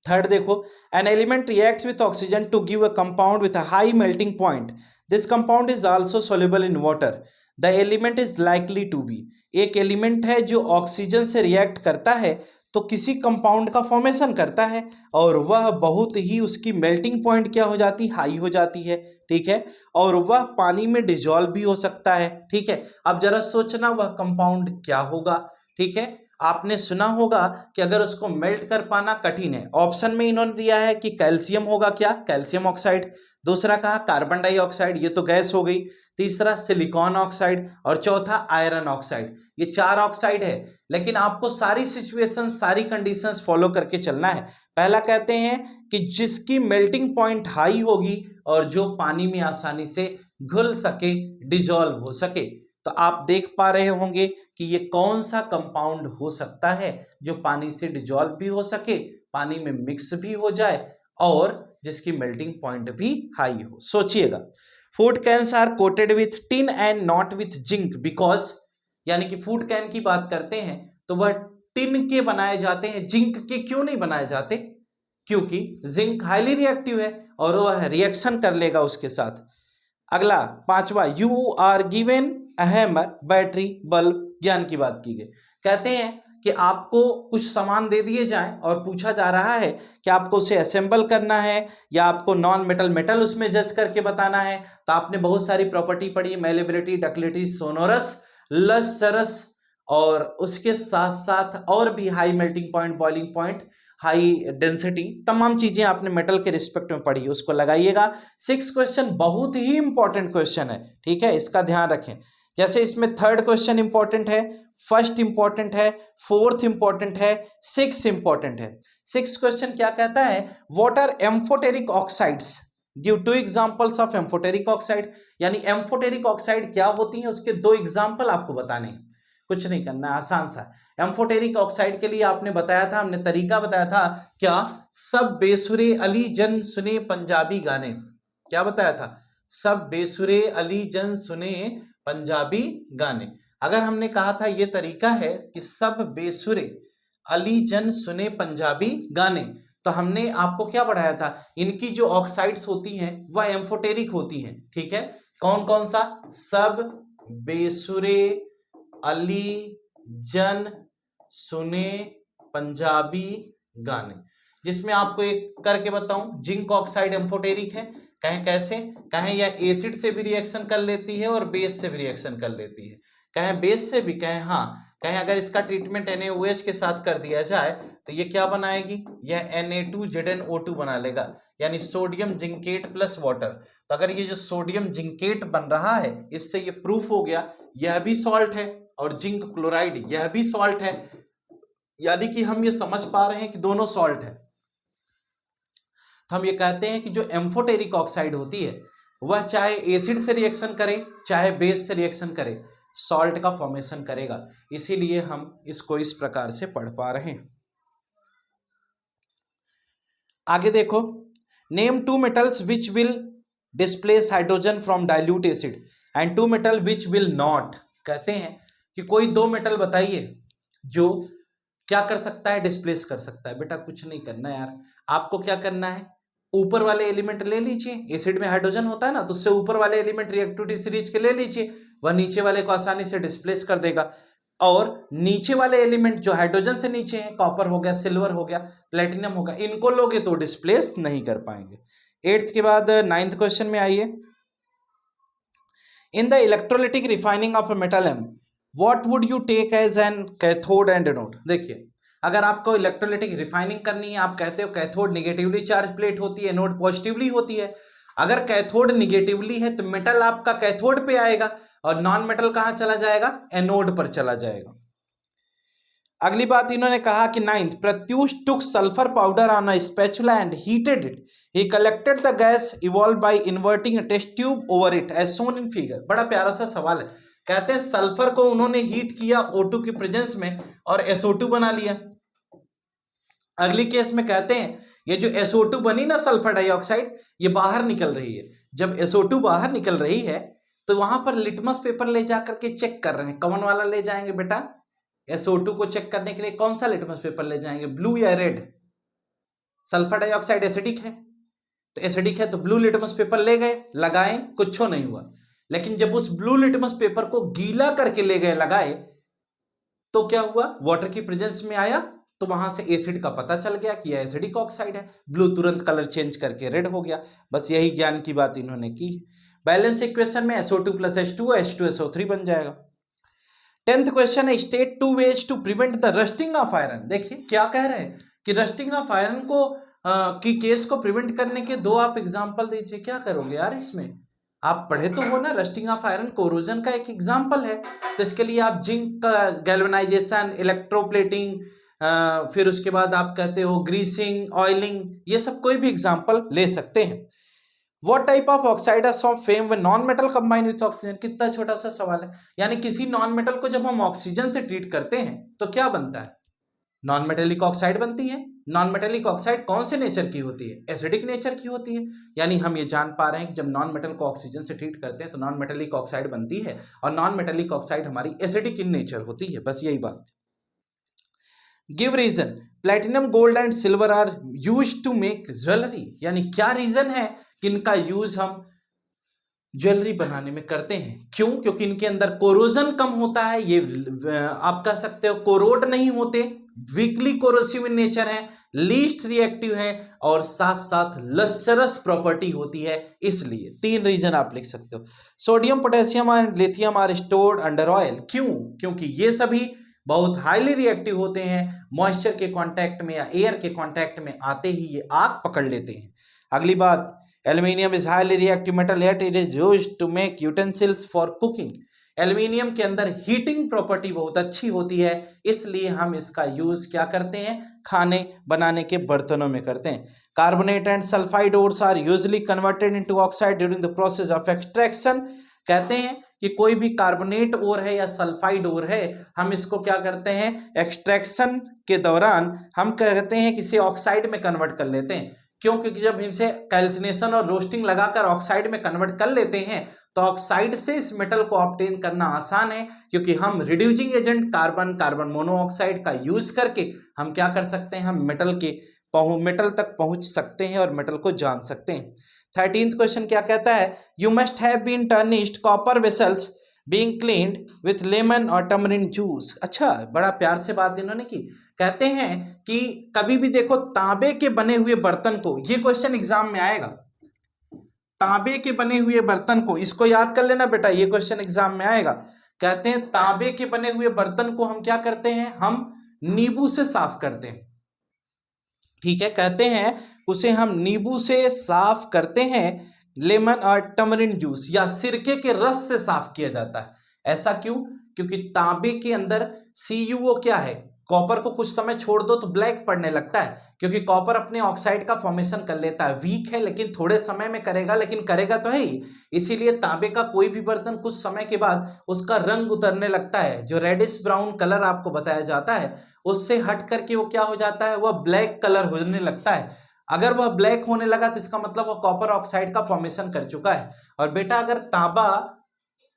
थर्ड देखो, an element reacts with oxygen to give a compound with a high melting point, this compound is also soluble in water, the element is likely to be. एक एलिमेंट है जो ऑक्सीजन से रिएक्ट करता है तो किसी compound का formation करता है और वह बहुत ही उसकी मेल्टिंग पॉइंट क्या हो जाती, हाई हो जाती है। ठीक है, और वह पानी में डिजॉल्व भी हो सकता है। ठीक है, अब जरा सोचना वह कंपाउंड क्या होगा। ठीक है, आपने सुना होगा कि अगर उसको मेल्ट कर पाना कठिन है, ऑप्शन में इन्होंने दिया है कि कैल्शियम होगा, क्या कैल्शियम ऑक्साइड, दूसरा कहा कार्बन डाइऑक्साइड, ये तो गैस हो गई, तीसरा सिलिकॉन ऑक्साइड और चौथा आयरन ऑक्साइड। ये 4 ऑक्साइड है, लेकिन आपको सारी सिचुएशन, सारी कंडीशंस फॉलो करके चलना है। पहला कहते हैं कि जिसकी मेल्टिंग पॉइंट हाई होगी और जो पानी में आसानी से घुल सके, डिजॉल्व हो सके। तो आप देख पा रहे होंगे कि ये कौन सा कंपाउंड हो सकता है जो पानी से डिजॉल्व भी हो सके, पानी में मिक्स भी हो जाए और जिसकी मेल्टिंग पॉइंट भी हाई हो। सोचिएगा, food cans are coated with tin and not with zinc because, यानी कि फूड कैन की बात करते हैं तो वह टिन के बनाए जाते हैं, जिंक के क्यों नहीं बनाए जाते? क्योंकि जिंक हाईली रिएक्टिव है और वह रिएक्शन कर लेगा उसके साथ। अगला 5वां, you are given a hammer, battery, bulb, ज्ञान की बात की गई। कहते हैं कि आपको कुछ सामान दे दिए जाएं और पूछा जा रहा है कि आपको उसे असेंबल करना है या आपको नॉन मेटल मेटल उसमें जज करके बताना है। तो आपने बहुत सारी प्रॉपर्टी पढ़ी, मेलेबिलिटी, डक्टिलिटी, सोनोरस, लस्टरस, और उसके साथ साथ और भी high melting point, boiling point, high density, तमाम चीजें आपने मेटल के रिस्पेक्ट में पढ़ी, उसको लगाइएगा। 6 क्वेश्चन बहुत ही इंपॉर्टेंट क्वेश्चन है। ठीक है, इसका ध्यान रखें। जैसे इसमें थर्ड क्वेश्चन इंपॉर्टेंट है, फर्स्ट इंपॉर्टेंट है, फोर्थ इंपॉर्टेंट है, 6 इंपॉर्टेंट है। 6 क्वेश्चन क्या कहता है? What are amphoteric oxides, give 2 examples of amphoteric oxide. यानी एम्फोटेरिक ऑक्साइड क्या होती है, उसके 2 एग्जांपल आपको बताने हैं। कुछ नहीं करना, आसान सा। एम्फोटेरिक ऑक्साइड के लिए आपने बताया था, हमने तरीका बताया था क्या, सब बेसुरे अली जन सुने पंजाबी गाने। क्या बताया था? सब बेसुरे अली जन सुने पंजाबी गाने। अगर हमने कहा था ये तरीका है कि सब बेसुरे अली जन सुने पंजाबी गाने, तो हमने आपको क्या पढ़ाया था, इनकी जो ऑक्साइड्स होती हैं वह एम्फोटेरिक होती हैं। ठीक है, कौन कौन सा? सब बेसुरे अली जन सुने पंजाबी गाने। जिसमें आपको एक करके बताऊं, जिंक ऑक्साइड एम्फोटेरिक है, कहें कैसे, कहें यह एसिड से भी रिएक्शन कर लेती है और बेस से भी रिएक्शन कर लेती है, कहें बेस से भी, कहें हाँ, कहें अगर इसका ट्रीटमेंट NaOH के साथ कर दिया जाए तो ये क्या बनाएगी, यह Na2ZnO2 बना लेगा, यानी सोडियम जिंकेट प्लस वाटर। तो अगर ये जो सोडियम जिंकेट बन रहा है, इससे ये प्रूफ हो गया यह भी सॉल्ट है और जिंक क्लोराइड यह भी सॉल्ट है, यानी कि हम ये समझ पा रहे हैं कि दोनों सॉल्ट है। तो हम ये कहते हैं कि जो एम्फोटेरिक ऑक्साइड होती है वह चाहे एसिड से रिएक्शन करे चाहे बेस से रिएक्शन करे, सॉल्ट का फॉर्मेशन करेगा, इसीलिए हम इसको इस प्रकार से पढ़ पा रहे हैं। आगे देखो, name two metals which will displace hydrogen from dilute acid and two metal which will not. कहते हैं कि कोई दो मेटल बताइए जो क्या कर सकता है, डिस्प्लेस कर सकता है। बेटा कुछ नहीं करना यार, आपको क्या करना है, ऊपर वाले एलिमेंट ले लीजिए, एसिड में हाइड्रोजन होता है ना, तो उससे ऊपर वाले एलिमेंट रिएक्टिविटी सीरीज के ले लीजिए, वह नीचे वाले को आसानी से डिस्प्लेस कर देगा। और नीचे वाले एलिमेंट जो हाइड्रोजन से नीचे हैं, कॉपर हो गया, सिल्वर हो गया, प्लेटिनम हो गया, इनको लोगे तो डिस्प्लेस नहीं कर पाएंगे। 8th के बाद 9th क्वेश्चन में आइए, in the electrolytic refining of metal M what would you take as an cathode and anode. देखिए, अगर आपको इलेक्ट्रोलिटिक रिफाइनिंग करनी है, आप कहते हो कैथोड निगेटिवली चार्ज प्लेट होती है, एनोड पॉजिटिवली होती है। अगर कैथोड निगेटिवली है तो मेटल आपका कैथोड पे आएगा और नॉन मेटल कहां चला जाएगा, एनोड पर चला जाएगा। अगली बात इन्होंने कहा कि 9th, Pratyush took sulfur powder on a spatula and heated it. He collected the gas evolved by inverting a test tube over it as shown in figure. बड़ा प्यारा सा सवाल है। कहते हैं सल्फर को उन्होंने हीट किया O2 की प्रेजेंस में और SO2 बना लिया। अगली केस में कहते हैं ये जो SO2 बनी ना सल्फर डाइऑक्साइड, ये बाहर निकल रही है। जब SO2 बाहर निकल रही है तो वहां पर लिटमस पेपर ले जाकर के चेक कर रहे हैं। कौन वाला ले जाएंगे बेटा, SO2 को चेक करने के लिए कौन सा लिटमस पेपर ले जाएंगे, ब्लू या रेड। सल्फर डाइऑक्साइड एसिडिक है, तो एसिडिक है तो ब्लू लिटमस पेपर ले गए, लगाए, कुछ नहीं हुआ। लेकिन जब उस ब्लू लिटमस पेपर को गीला करके ले गए, लगाए, तो क्या हुआ, वाटर की प्रेजेंस में आया तो वहां से एसिड का पता चल गया कि यह एसिडिक ऑक्साइड है। ब्लू तुरंत कलर चेंज करके रेड हो गया। बस यही ज्ञान की बात इन्होंने की। बैलेंस इक्वेशन में SO2 + H2 H2SO3 बन जाएगा। 10th क्वेश्चन है, state 2 ways to prevent the rusting of iron. देखिए क्या कह रहे हैं कि रस्टिंग ऑफ आयरन को की केस को प्रिवेंट करने के दो आप एग्जांपल दीजिए। क्या करोगे यार, इसमें आप पढ़े तो हो ना, रस्टिंग ऑफ आयरन कोरोजन का एक एग्जांपल है। तो इसके लिए आप जिंक का गैल्वेनाइजेशन, इलेक्ट्रोप्लेटिंग, फिर उसके बाद आप कहते हो ग्रीसिंग, ऑयलिंग, ये सब कोई भी एग्जांपल ले सकते हैं। What type of oxide is of fame when non-metal combine with oxygen? कितना छोटा सा सवाल है। यानी किसी नॉन मेटल को जब हम ऑक्सीजन से ट्रीट करते हैं तो क्या बनता है, नॉन मेटेलिक ऑक्साइड बनती है। नॉन मेटेलिक ऑक्साइड कौन से नेचर की होती है, एसिडिक नेचर की होती है। यानी हम ये जान पा रहे हैं कि जब नॉन मेटल को ऑक्सीजन से ट्रीट करते हैं तो नॉन मेटेलिक ऑक्साइड बनती है और नॉन मेटेलिक ऑक्साइड हमारी एसिडिक इन नेचर होती है। बस यही बात। Give reason, platinum, gold and silver are used to make jewellery. यानी क्या रीजन है कि इनका यूज हम ज्वेलरी बनाने में करते हैं। क्यों, क्योंकि इनके अंदर कोरोजन कम होता है, ये आप कह सकते हो कोरोड नहीं होते, वीकली कोरोसिव इन नेचर है, लीस्ट रिएक्टिव है और साथ साथ लस्चरस प्रॉपर्टी होती है। इसलिए 3 रीजन आप लिख सकते हो। Sodium, potassium and lithium are stored under oil. क्यों, क्योंकि ये सभी बहुत हाईली रिएक्टिव होते हैं, मॉइस्चर के कांटेक्ट में या एयर के कांटेक्ट में आते ही ये आग पकड़ लेते हैं। अगली बात, aluminium is highly reactive metal yet it is used to make utensils for cooking. Aluminium के अंदर हीटिंग प्रॉपर्टी बहुत अच्छी होती है, इसलिए हम इसका यूज क्या करते हैं, खाने बनाने के बर्तनों में करते हैं। Carbonate and sulphide ores are usually converted into oxide during the process of extraction. कहते हैं कि कोई भी कार्बोनेट ओर है या सल्फाइड ओर है, हम इसको क्या करते हैं, एक्सट्रैक्शन के दौरान हम कहते हैं कि इसे ऑक्साइड में कन्वर्ट कर लेते हैं। क्यों, क्योंकि जब इसे कैल्सिनेशन और रोस्टिंग लगाकर ऑक्साइड में कन्वर्ट कर लेते हैं तो ऑक्साइड से इस मेटल को ऑब्टेन करना आसान है, क्योंकि हम रिड्यूसिंग एजेंट कार्बन मोनोऑक्साइड का यूज करके हम क्या कर सकते हैं, हम मेटल तक पहुंच सकते हैं और मेटल को जान सकते हैं। 13th क्वेश्चन क्या कहता है, you must have been tarnished copper vessels being cleaned with lemon और टमरिन जूस। अच्छा, बड़ा प्यार से बात इन्होंने की। कहते हैं कि कभी भी देखो तांबे के बने हुए बर्तन को, ये क्वेश्चन एग्जाम में आएगा, तांबे के बने हुए बर्तन को, इसको याद कर लेना बेटा, ये क्वेश्चन एग्जाम में आएगा। कहते हैं तांबे के बने हुए बर्तन को हम क्या करते हैं, हम नींबू से साफ करते हैं। ठीक है, कहते हैं उसे हम नींबू से साफ करते हैं, लेमन और टमरिन जूस या सिरके के रस से साफ किया जाता है। ऐसा क्यों? क्योंकि तांबे के अंदर CuO क्या है, कॉपर को कुछ समय छोड़ दो तो ब्लैक पड़ने लगता है, क्योंकि कॉपर अपने ऑक्साइड का फॉर्मेशन कर लेता है। वीक है लेकिन थोड़े समय में करेगा, लेकिन करेगा तो है ही। इसीलिए तांबे का कोई भी बर्तन कुछ समय के बाद उसका रंग उतरने लगता है, जो रेडिश ब्राउन कलर आपको बताया जाता है, उससे हट करके वो क्या हो जाता है, वह ब्लैक कलर होने लगता है। अगर वह ब्लैक होने लगा तो इसका मतलब वह कॉपर ऑक्साइड का फॉर्मेशन कर चुका है। और बेटा अगर तांबा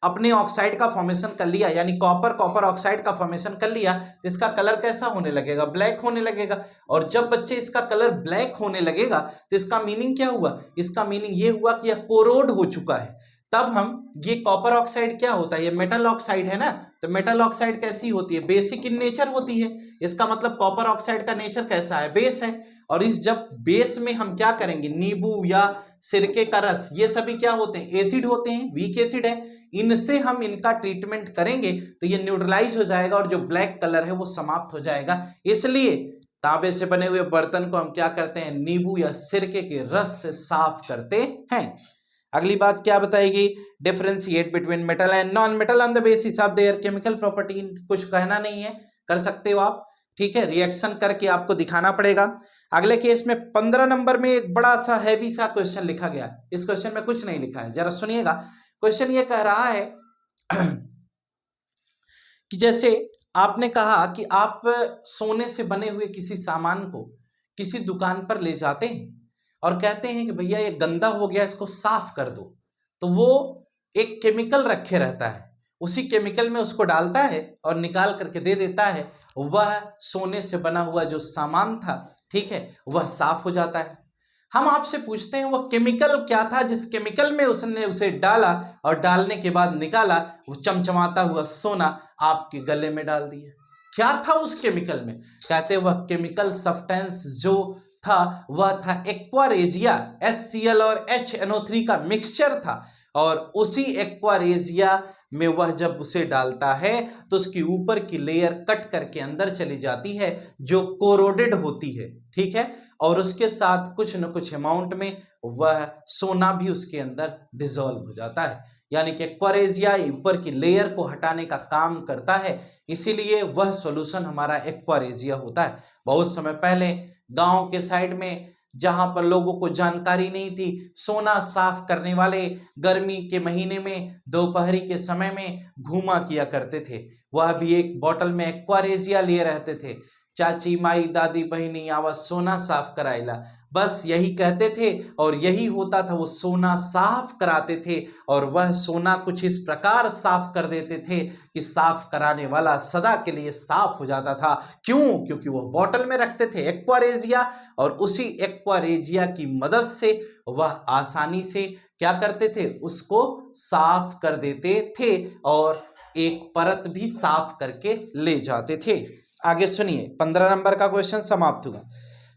अपने ऑक्साइड का फॉर्मेशन कर लिया, यानी कॉपर ऑक्साइड का फॉर्मेशन कर लिया, तो इसका कलर कैसा होने लगेगा, ब्लैक होने लगेगा। और जब बच्चे इसका कलर ब्लैक होने लगेगा तो इसका मीनिंग क्या हुआ, इसका मीनिंग ये हुआ कि यह कोरोड हो चुका है। तब हम, ये कॉपर ऑक्साइड क्या होता है, ये मेटल ऑक्साइड है ना, तो मेटल ऑक्साइड कैसी होती है, बेसिक इन नेचर होती है। इसका मतलब कॉपर ऑक्साइड का नेचर कैसा है, बेस है। और इस जब बेस में हम क्या करेंगे, नींबू या सिरके का रस, ये सभी क्या होते हैं, एसिड होते हैं, वीक एसिड है, इनसे हम इनका ट्रीटमेंट करेंगे तो ये न्यूट्रलाइज हो जाएगा और जो ब्लैक कलर है वो समाप्त हो जाएगा। इसलिए तांबे से बने हुए बर्तन को हम क्या करते हैं, नींबू या सिरके के रस से साफ करते हैं। अगली बात क्या बताएगी, differentiate between metal and non metal on the basis of their chemical property. कुछ कहना नहीं है, कर सकते हो आप, ठीक है, रिएक्शन करके आपको दिखाना पड़ेगा। अगले केस में 15 नंबर में एक बड़ा सा हैवी सा क्वेश्चन लिखा गया। इस क्वेश्चन में कुछ नहीं लिखा है, जरा सुनिएगा। क्वेश्चन ये कह रहा है कि जैसे आपने कहा कि आप सोने से बने हुए किसी सामान को किसी दुकान पर ले जाते हैं और कहते हैं कि भैया ये गंदा हो गया, इसको साफ कर दो। तो वो एक केमिकल रखे रहता है, उसी केमिकल में उसको डालता है और निकाल करके दे देता है। वह सोने से बना हुआ जो सामान था, ठीक है, वह साफ हो जाता है। हम आपसे पूछते हैं वह केमिकल क्या था जिस केमिकल में उसने उसे डाला और डालने के बाद निकाला वो चमचमाता हुआ सोना आपके गले में डाल दिया। क्या था उस केमिकल में? कहते वह केमिकल सब्सटेंस जो था वह था एक्वारेजिया, HCl और HNO3 का मिक्सचर था। और उसी एक्वारेजिया में वह जब उसे डालता है तो उसकी ऊपर की लेयर कट करके अंदर चली जाती है जो कोरोडेड होती है, ठीक है, और उसके साथ कुछ न कुछ अमाउंट में वह सोना भी उसके अंदर डिसॉल्व हो जाता है। यानी कि एक्वारेजिया ऊपर की लेयर को हटाने का काम करता है, इसीलिए वह सॉल्यूशन हमारा एक्वारेजिया होता है। बहुत समय पहले गांव के साइड में जहां पर लोगों को जानकारी नहीं थी, सोना साफ करने वाले गर्मी के महीने में दोपहरी के समय में घूमा किया करते थे। वह भी एक बोतल में एक्वारेजिया लिए रहते थे। चाची माई दादी बहनी आवा सोना साफ कराइला, बस यही कहते थे और यही होता था। वो सोना साफ कराते थे और वह सोना कुछ इस प्रकार साफ कर देते थे कि साफ कराने वाला सदा के लिए साफ हो जाता था। क्यों? क्योंकि वो बोतल में रखते थे एक्वारेजिया और उसी एक्वारेजिया की मदद से वह आसानी से क्या करते थे, उसको साफ कर देते थे और एक परत भी साफ करके ले जाते थे। आगे सुनिए, 15 नंबर का क्वेश्चन समाप्त हुआ।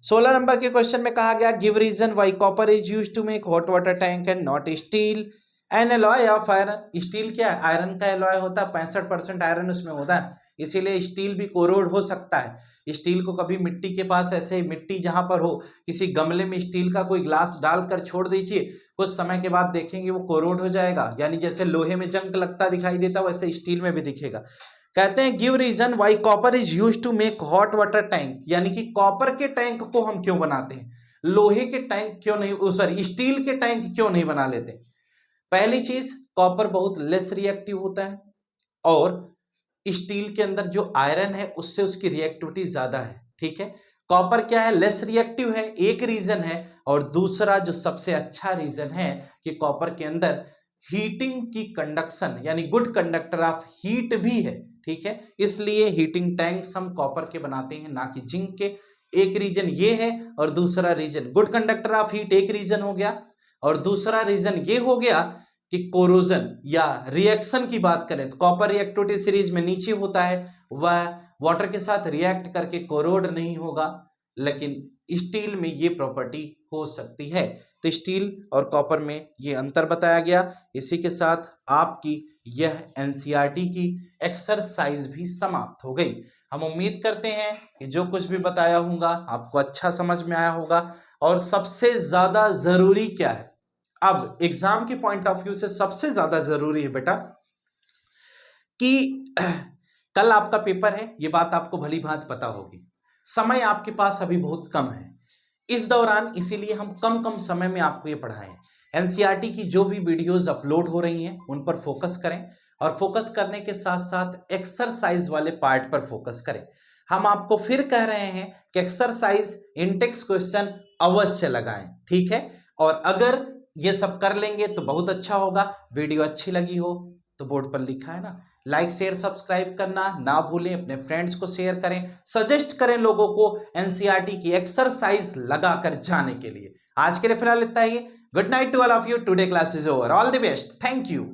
16 नंबर के क्वेश्चन में कहा गया give reason why copper is used to make hot water tank and not steel an alloy of iron. Steel क्या है, आयरन का एलॉय होता है, 65% आयरन उसमें होता है, इसीलिए स्टील भी कोरोड हो सकता है। स्टील को कभी मिट्टी के पास, ऐसे मिट्टी जहां पर हो, किसी गमले में स्टील का कोई ग्लास डालकर छोड़ दीजिए, कुछ समय के बाद देखेंगे वो कोरोड हो जाएगा। यानी जैसे लोहे में जंग लगता दिखाई देता वैसे स्टील में भी दिखेगा। कहते हैं give reason why copper is used to make hot water tank, यानी कि कॉपर के टैंक को हम क्यों बनाते हैं, लोहे के टैंक क्यों नहीं, सॉरी स्टील के टैंक क्यों नहीं बना लेते। पहली चीज, कॉपर बहुत लेस रिएक्टिव होता है और स्टील के अंदर जो आयरन है उससे उसकी रिएक्टिविटी ज्यादा है, ठीक है। कॉपर क्या है, लेस रिएक्टिव है, एक रीजन है। और दूसरा जो सबसे अच्छा रीजन है कि कॉपर के अंदर हीटिंग की कंडक्शन, यानी गुड कंडक्टर ऑफ हीट भी है, ठीक है। इसलिए हीटिंग टैंक्स हम कॉपर के बनाते हैं, ना कि जिंक के। एक रीजन ये है और दूसरा reason good conductor of heat, एक रीजन हो गया। और दूसरा रीजन ये हो गया कि कोरोजन या रिएक्शन की बात करें तो कॉपर रिएक्टिविटी सीरीज में नीचे होता है, वह वाटर के साथ रिएक्ट करके कोरोड नहीं होगा, लेकिन स्टील में ये प्रॉपर्टी हो सकती है। तो स्टील और कॉपर में ये अंतर बताया गया। इसी के साथ आपकी यह एनसीईआरटी की एक्सरसाइज भी समाप्त हो गई। हम उम्मीद करते हैं कि जो कुछ भी बताया होगा आपको अच्छा समझ में आया होगा। और सबसे ज्यादा जरूरी क्या है, अब एग्जाम के पॉइंट ऑफ व्यू से सबसे ज्यादा जरूरी है बेटा कि कल आपका पेपर है, ये बात आपको भली भांति पता होगी। समय आपके पास अभी बहुत कम है इस दौरान, इसीलिए हम कम समय में आपको ये पढ़ाएं। एनसीईआरटी की जो भी वीडियोस अपलोड हो रही हैं उन पर फोकस करें, और फोकस करने के साथ साथ एक्सरसाइज वाले पार्ट पर फोकस करें। हम आपको फिर कह रहे हैं कि एक्सरसाइज इंटेक्स क्वेश्चन अवश्य लगाएं, ठीक है। और अगर ये सब कर लेंगे तो बहुत अच्छा होगा। वीडियो अच्छी लगी हो तो बोर्ड पर लिखा है ना, लाइक शेयर सब्सक्राइब करना ना भूलें, अपने फ्रेंड्स को शेयर करें, सजेस्ट करें लोगों को एनसीईआरटी की एक्सरसाइज लगाकर जाने के लिए। आज के लिए फिलहाल इतना ही। Good night to all of you. Today class is over. All the best. Thank you.